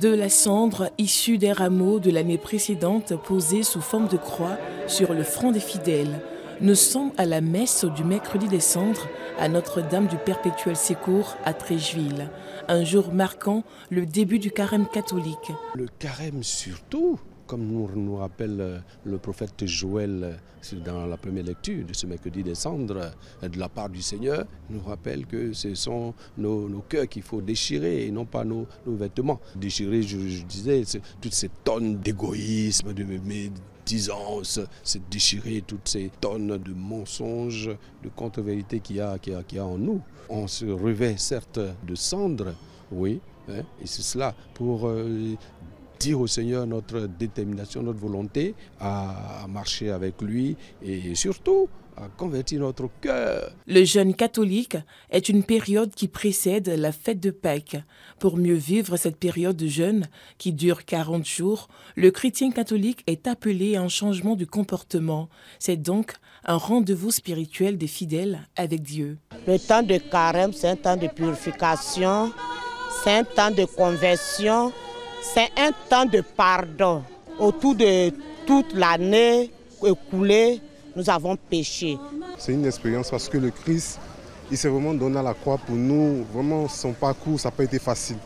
De la cendre issue des rameaux de l'année précédente posée sous forme de croix sur le front des fidèles. Nous sommes à la messe du mercredi des cendres à Notre-Dame du Perpétuel Secours à Treichville. Un jour marquant le début du carême catholique. Le carême surtout, comme nous rappelle le prophète Joël dans la première lecture de ce mercredi des cendres de la part du Seigneur, nous rappelle que ce sont nos cœurs qu'il faut déchirer et non pas nos vêtements. Déchirer, je disais, toutes ces tonnes d'égoïsme, de médisance, c'est déchirer toutes ces tonnes de mensonges, de contre-vérités qu'il y a en nous. On se revêt certes de cendres, oui, hein, et c'est cela pour dire au Seigneur notre détermination, notre volonté à marcher avec lui et surtout à convertir notre cœur. Le jeûne catholique est une période qui précède la fête de Pâques. Pour mieux vivre cette période de jeûne qui dure 40 jours, le chrétien catholique est appelé à un changement de comportement. C'est donc un rendez-vous spirituel des fidèles avec Dieu. Le temps de carême, c'est un temps de purification, c'est un temps de conversion. C'est un temps de pardon. Autour de toute l'année écoulée, nous avons péché. C'est une expérience parce que le Christ, il s'est vraiment donné à la croix pour nous. Vraiment, son parcours, ça n'a pas été facile.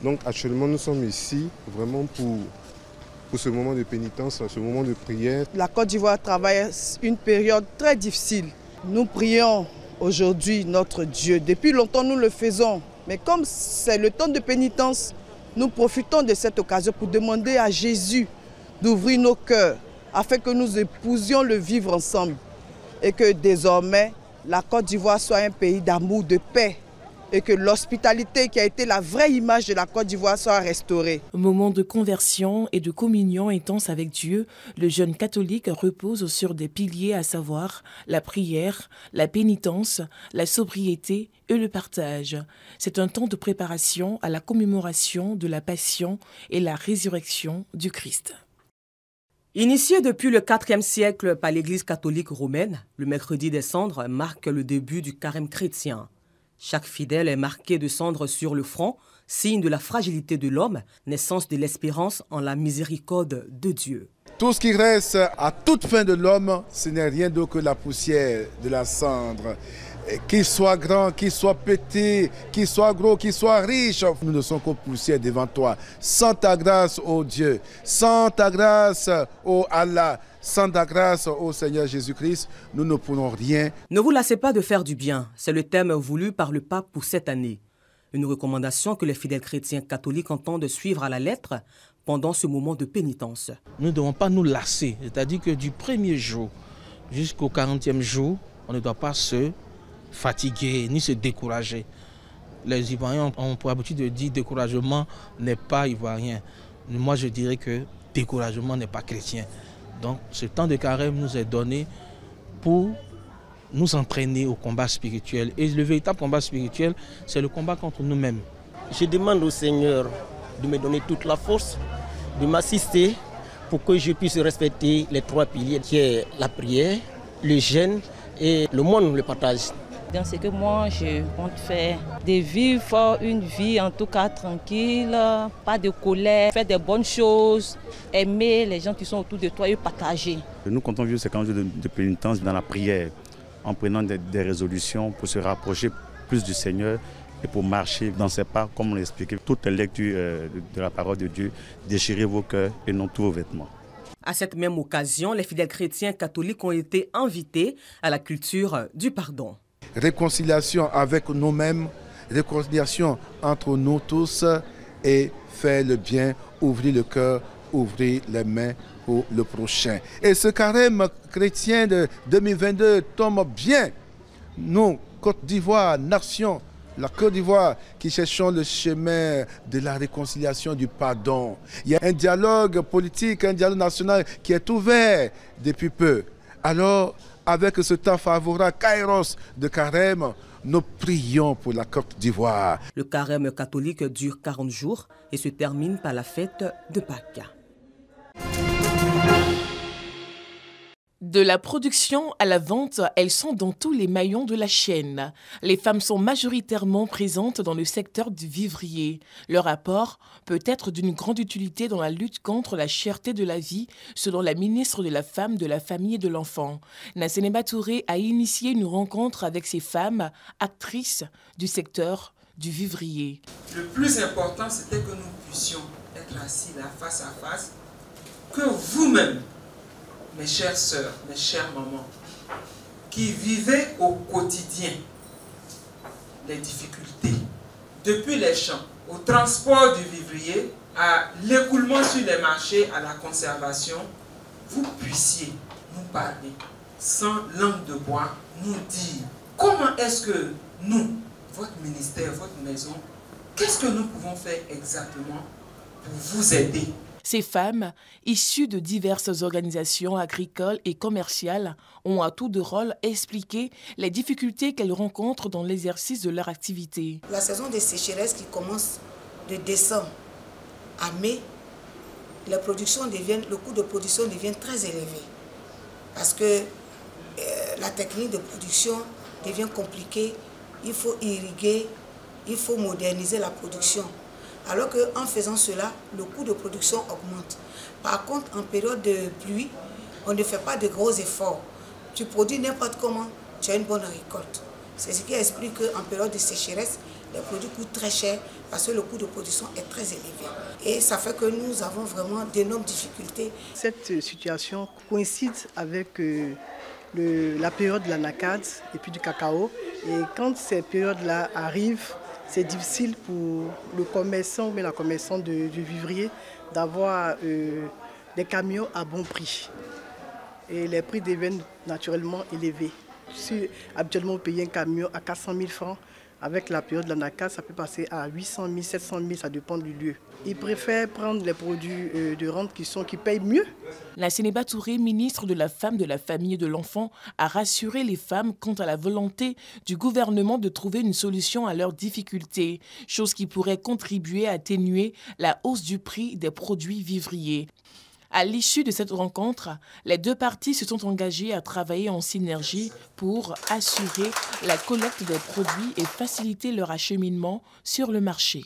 Donc actuellement, nous sommes ici vraiment pour ce moment de pénitence, ce moment de prière. La Côte d'Ivoire traverse une période très difficile. Nous prions aujourd'hui notre Dieu. Depuis longtemps, nous le faisons. Mais comme c'est le temps de pénitence, nous profitons de cette occasion pour demander à Jésus d'ouvrir nos cœurs afin que nous épousions le vivre ensemble et que désormais la Côte d'Ivoire soit un pays d'amour, de paix et que l'hospitalité qui a été la vraie image de la Côte d'Ivoire soit restaurée. Moment de conversion et de communion intense avec Dieu, le jeûne catholique repose sur des piliers à savoir la prière, la pénitence, la sobriété et le partage. C'est un temps de préparation à la commémoration de la passion et la résurrection du Christ. Initié depuis le IVe siècle par l'Église catholique romaine, le mercredi des cendres marque le début du carême chrétien. Chaque fidèle est marqué de cendres sur le front, signe de la fragilité de l'homme, naissance de l'espérance en la miséricorde de Dieu. Tout ce qui reste à toute fin de l'homme, ce n'est rien d'autre que la poussière de la cendre. Qu'il soit grand, qu'il soit petit, qu'il soit gros, qu'il soit riche, nous ne sommes que poussière devant toi. Sans ta grâce, ô Dieu, sans ta grâce, ô Allah, sans ta grâce, ô Seigneur Jésus-Christ, nous ne pourrons rien. Ne vous lassez pas de faire du bien, c'est le thème voulu par le pape pour cette année. Une recommandation que les fidèles chrétiens catholiques entendent suivre à la lettre pendant ce moment de pénitence. Nous ne devons pas nous lasser, c'est-à-dire que du premier jour jusqu'au 40e jour, on ne doit pas se fatiguer ni se décourager. Les Ivoiriens ont pour habitude de dire découragement n'est pas ivoirien. Moi je dirais que découragement n'est pas chrétien. Donc ce temps de carême nous est donné pour nous entraîner au combat spirituel. Et le véritable combat spirituel, c'est le combat contre nous-mêmes. Je demande au Seigneur de me donner toute la force, de m'assister pour que je puisse respecter les trois piliers qui est la prière, le jeûne et le monde, le partage. Dans ce que moi je compte faire, de vivre une vie en tout cas tranquille, pas de colère, faire des bonnes choses, aimer les gens qui sont autour de toi et partager. Nous comptons vivre ces 40 jours de pénitence dans la prière, en prenant des résolutions pour se rapprocher plus du Seigneur et pour marcher dans ses pas, comme on l'expliquait, toute lecture de la parole de Dieu, déchirez vos cœurs et non tous vos vêtements. À cette même occasion, les fidèles chrétiens catholiques ont été invités à la culture du pardon. Réconciliation avec nous-mêmes, réconciliation entre nous tous et faire le bien, ouvrir le cœur, ouvrir les mains pour le prochain. Et ce carême chrétien de 2022 tombe bien. Nous, Côte d'Ivoire, nation, la Côte d'Ivoire qui cherchons le chemin de la réconciliation, du pardon. Il y a un dialogue politique, un dialogue national qui est ouvert depuis peu. Alors, avec ce temps favorable, Kairos de carême, nous prions pour la Côte d'Ivoire. Le carême catholique dure 40 jours et se termine par la fête de Pâques. De la production à la vente, elles sont dans tous les maillons de la chaîne. Les femmes sont majoritairement présentes dans le secteur du vivrier. Leur apport peut être d'une grande utilité dans la lutte contre la cherté de la vie, selon la ministre de la Femme, de la Famille et de l'Enfant. Nasseneba Touré a initié une rencontre avec ces femmes, actrices du secteur du vivrier. Le plus important, c'était que nous puissions être assis là, face à face, que vous-même, mes chères sœurs, mes chères mamans, qui vivez au quotidien les difficultés, depuis les champs, au transport du vivrier, à l'écoulement sur les marchés, à la conservation, vous puissiez nous parler sans langue de bois, nous dire comment est-ce que nous, votre ministère, votre maison, qu'est-ce que nous pouvons faire exactement pour vous aider. Ces femmes, issues de diverses organisations agricoles et commerciales, ont à tour de rôle expliqué les difficultés qu'elles rencontrent dans l'exercice de leur activité. La saison des sécheresses qui commence de décembre à mai, le coût de production devient très élevé parce que la technique de production devient compliquée, il faut irriguer, il faut moderniser la production. Alors qu'en faisant cela, le coût de production augmente. Par contre, en période de pluie, on ne fait pas de gros efforts. Tu produis n'importe comment, tu as une bonne récolte. C'est ce qui explique qu'en période de sécheresse, les produits coûtent très cher parce que le coût de production est très élevé. Et ça fait que nous avons vraiment d'énormes difficultés. Cette situation coïncide avec la période de l'anacade et puis du cacao. Et quand ces périodes-là arrivent, c'est difficile pour le commerçant ou la commerçante du vivrier d'avoir des camions à bon prix. Et les prix deviennent naturellement élevés. Si habituellement vous payez un camion à 400 000 francs, avec la période de l'anacade, ça peut passer à 800 000, 700 000, ça dépend du lieu. Ils préfèrent prendre les produits de rente qui payent mieux. Nasseneba Touré, ministre de la Femme, de la Famille et de l'Enfant, a rassuré les femmes quant à la volonté du gouvernement de trouver une solution à leurs difficultés, chose qui pourrait contribuer à atténuer la hausse du prix des produits vivriers. À l'issue de cette rencontre, les deux parties se sont engagées à travailler en synergie pour assurer la collecte des produits et faciliter leur acheminement sur le marché.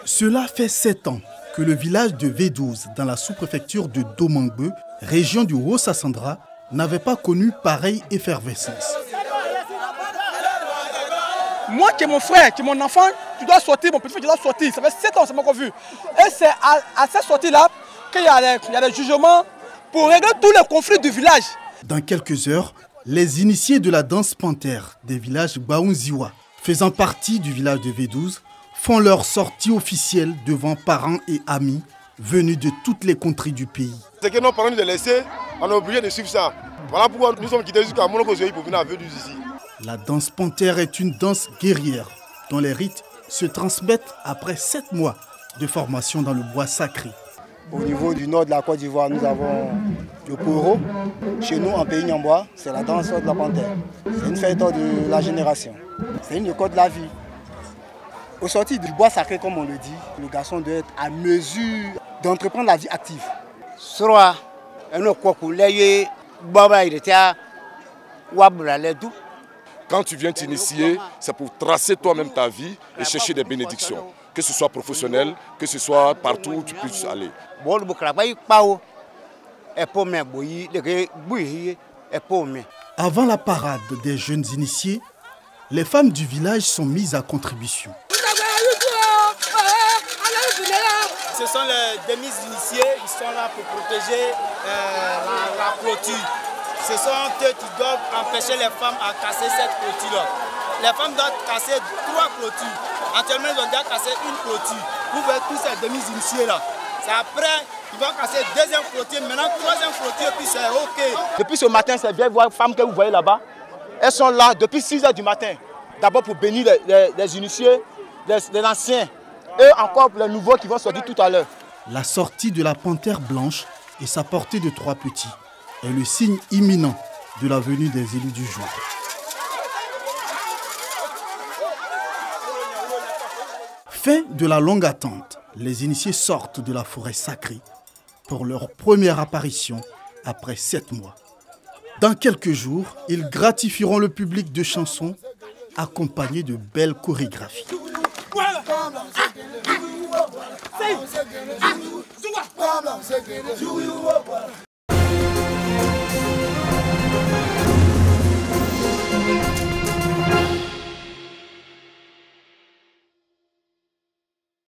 Cela fait 7 ans que le village de V12, dans la sous-préfecture de Domangbe, région du Haut-Sassandra, n'avait pas connu pareille effervescence. Moi qui est mon frère, qui est mon enfant, tu dois sortir, mon petit frère, tu dois sortir. Ça fait 7 ans, c'est mon vu. Et c'est à cette sortie-là qu'il y a des jugements pour régler tous les conflits du village. Dans quelques heures, les initiés de la danse panthère des villages Baounziwa, faisant partie du village de V12, font leur sortie officielle devant parents et amis venus de toutes les contrées du pays. C'est que nos parents nous ont laissé, on est obligé de suivre ça. Voilà pourquoi nous sommes quittés jusqu'à Monopozoï pour venir à V12 ici. La danse panthère est une danse guerrière dont les rites se transmettent après 7 mois de formation dans le bois sacré. Au niveau du nord de la Côte d'Ivoire, nous avons le Poro. Chez nous, en pays Nyambois, c'est la danse de la panthère. C'est une fête de la génération. C'est une école de la vie. Au sortir du bois sacré, comme on le dit, le garçon doit être à mesure d'entreprendre la vie active. Quand tu viens t'initier, c'est pour tracer toi-même ta vie et chercher des bénédictions. Que ce soit professionnel, que ce soit partout où tu puisses aller. Avant la parade des jeunes initiés, les femmes du village sont mises à contribution. Ce sont les demi-initiés, ils sont là pour protéger la clôture. Ce sont eux qui doivent empêcher les femmes à casser cette clôture-là. Les femmes doivent casser 3 clôtures. Actuellement, ils ont déjà cassé une clôture. Vous voyez tous ces demi-initiés-là. C'est après, ils vont casser 2e clôture, maintenant 3e clôture, puis c'est OK. Depuis ce matin, ces vieilles femmes que vous voyez là-bas, elles sont là depuis 6 h du matin. D'abord pour bénir les initiés, les anciens, et encore les nouveaux qui vont sortir tout à l'heure. La sortie de la panthère blanche et sa portée de 3 petits est le signe imminent de la venue des élus du jour. Fin de la longue attente, les initiés sortent de la forêt sacrée pour leur première apparition après 7 mois. Dans quelques jours, ils gratifieront le public de chansons accompagnées de belles chorégraphies.